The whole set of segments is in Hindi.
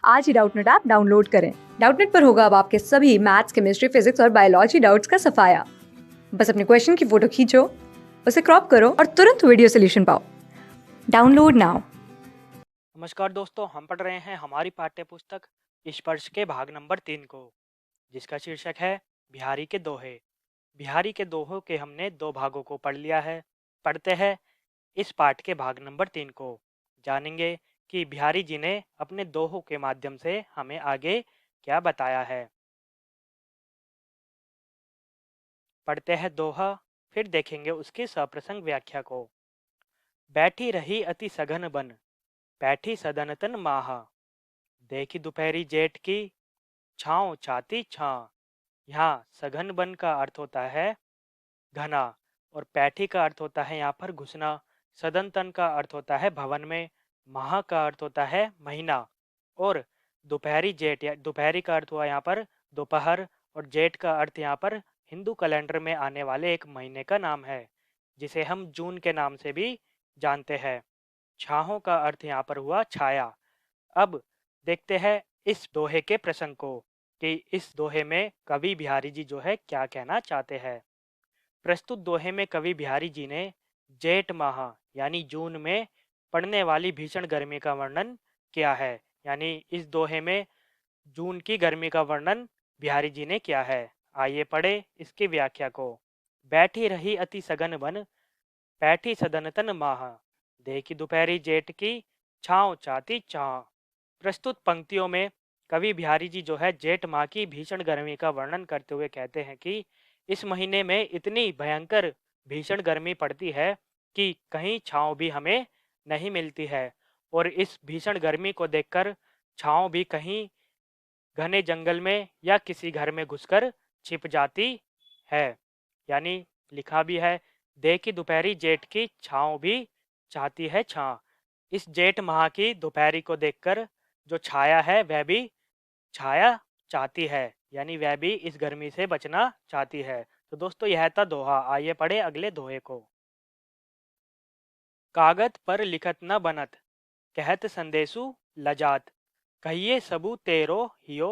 आज ही डाउटनेट ऐप डाउनलोड करें। डाउटनेट पर होगा अब आपके सभी मैथ्स, केमिस्ट्री, फिजिक्स और बायोलॉजी डाउट्स का सफाया। बस अपने क्वेश्चन की फोटो खींचो, उसे क्रॉप करो और तुरंत वीडियो सोल्यूशन पाओ। Download now. नमस्कार दोस्तों, हम पढ़ रहे हैं हमारी पाठ्य पुस्तक स्पर्श के भाग नंबर 3 को, जिसका शीर्षक है बिहारी के दोहे। बिहारी के दोहों के हमने 2 भागों को पढ़ लिया है। पढ़ते हैं इस पाठ के भाग नंबर 3 को। जानेंगे कि बिहारी जी ने अपने दोहों के माध्यम से हमें आगे क्या बताया है। पढ़ते हैं दोहा, फिर देखेंगे उसकी सप्रसंग व्याख्या को। बैठी रही अति सघन बन, बैठी सदन तन माहा, देखी दोपहरी जेठ की, छाँव छाती छाँ। यहाँ सघन वन का अर्थ होता है घना, और पैठी का अर्थ होता है यहाँ पर घुसना। सदन तन का अर्थ होता है भवन में। माह का अर्थ होता है महीना, और दोपहरी जेठ या दोपहरी का अर्थ हुआ यहाँ पर दोपहर, और जेठ का अर्थ यहाँ पर हिंदू कैलेंडर में आने वाले एक महीने का नाम है, जिसे हम जून के नाम से भी जानते हैं। छाहों का अर्थ यहाँ पर हुआ छाया। अब देखते हैं इस दोहे के प्रसंग को कि इस दोहे में कवि बिहारी जी जो है क्या कहना चाहते हैं। प्रस्तुत दोहे में कवि बिहारी जी ने जेठ माह यानी जून में पड़ने वाली भीषण गर्मी का वर्णन किया है। यानी इस दोहे में जून की गर्मी का वर्णन बिहारी जी ने किया है। आइए पढ़े इसकी व्याख्या को। बैठी रही अति सघन वन, बैठी सदन तन माह, देखी दोपहरी जेठ की, छाँव चाहती छाँ। प्रस्तुत पंक्तियों में कवि बिहारी जी जो है जेठ माह की भीषण गर्मी का वर्णन करते हुए कहते हैं कि इस महीने में इतनी भयंकर भीषण गर्मी पड़ती है कि कहीं छाँव भी हमें नहीं मिलती है, और इस भीषण गर्मी को देखकर छाँव भी कहीं घने जंगल में या किसी घर में घुसकर छिप जाती है। यानी लिखा भी है, देखी दोपहरी जेठ की, छाँव भी चाहती है छाँ। इस जेठ माह की दोपहरी को देखकर जो छाया है वह भी छाया चाहती है, यानी वह भी इस गर्मी से बचना चाहती है। तो दोस्तों यह था दोहा। आइए पढ़े अगले दोहे को। कागत पर लिखत न बनत, कहत संदेशु लजात, कहिए सबू तेरो हियो,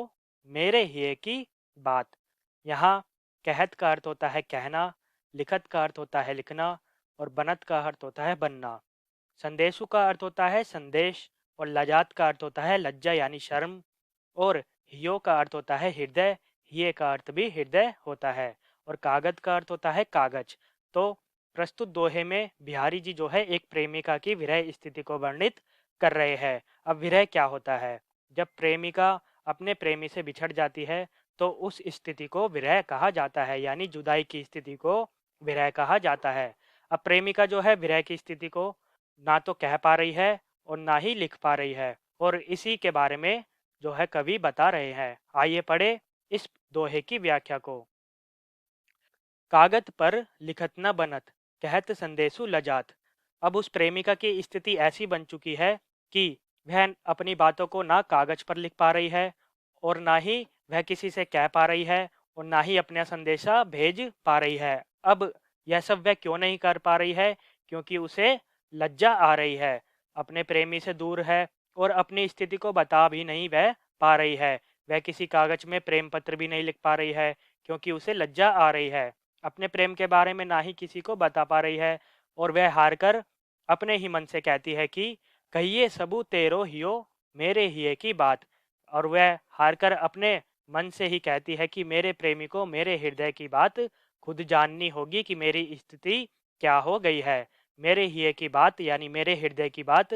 मेरे हिये की बात। यहाँ कहत का अर्थ होता है कहना, लिखत का अर्थ होता है लिखना, और बनत का अर्थ होता है बनना। संदेशु का अर्थ होता है संदेश, और लजात का अर्थ होता है लज्जा यानी शर्म, और हियो का अर्थ होता है हृदय। हिये का अर्थ भी हृदय होता है, और कागज का अर्थ होता है कागज। तो प्रस्तुत दोहे में बिहारी जी जो है एक प्रेमिका की विरह स्थिति को वर्णित कर रहे हैं। अब विरह क्या होता है? जब प्रेमिका अपने प्रेमी से बिछड़ जाती है तो उस स्थिति को विरह कहा जाता है, यानी जुदाई की स्थिति को विरह कहा जाता है। अब प्रेमिका जो है विरह की स्थिति को ना तो कह पा रही है और ना ही लिख पा रही है, और इसी के बारे में जो है कवि बता रहे हैं। आइए पढ़े इस दोहे की व्याख्या को। कागत पर लिखत न बनत, कहत संदेशु लजात। अब उस प्रेमिका की स्थिति ऐसी बन चुकी है कि वह अपनी बातों को ना कागज पर लिख पा रही है, और ना ही वह किसी से कह पा रही है, और ना ही अपना संदेशा भेज पा रही है। अब यह सब वह क्यों नहीं कर पा रही है? क्योंकि उसे लज्जा आ रही है, अपने प्रेमी से दूर है, और अपनी स्थिति को बता भी नहीं वह पा रही है। वह किसी कागज में प्रेम पत्र भी नहीं लिख पा रही है, क्योंकि उसे लज्जा आ रही है। अपने प्रेम के बारे में ना ही किसी को बता पा रही है, और वह हार कर अपने ही मन से कहती है कि कहिए सबू तेरो हियो, मेरे हिये की बात। और वह हार कर अपने मन से ही कहती है कि मेरे प्रेमी को मेरे हृदय की बात खुद जाननी होगी कि मेरी स्थिति क्या हो गई है। मेरे हिये की बात यानी मेरे हृदय की बात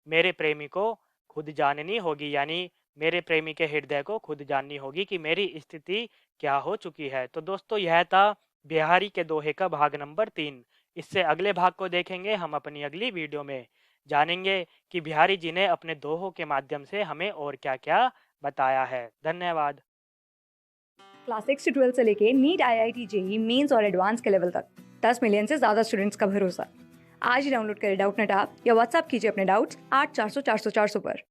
मेरे प्रेमी को खुद जाननी होगी, यानी मेरे प्रेमी के हृदय को खुद जाननी होगी कि मेरी स्थिति क्या हो चुकी है। तो दोस्तों यह था बिहारी के दोहे का भाग नंबर 3। इससे अगले भाग को देखेंगे हम अपनी अगली वीडियो में। जानेंगे कि बिहारी जी ने अपने दोहों के माध्यम से हमें और क्या क्या बताया है। धन्यवाद। क्लास 6 से 12 से लेके नीट, IIT, JEE मेंस और एडवांस के लेवल तक 10 मिलियन से ज्यादा स्टूडेंट्स का भरोसा। आज ही डाउनलोड करें डाउटनेट ऐप या व्हाट्सएप कीजिए अपने डाउट्स 8400 400 400 पर।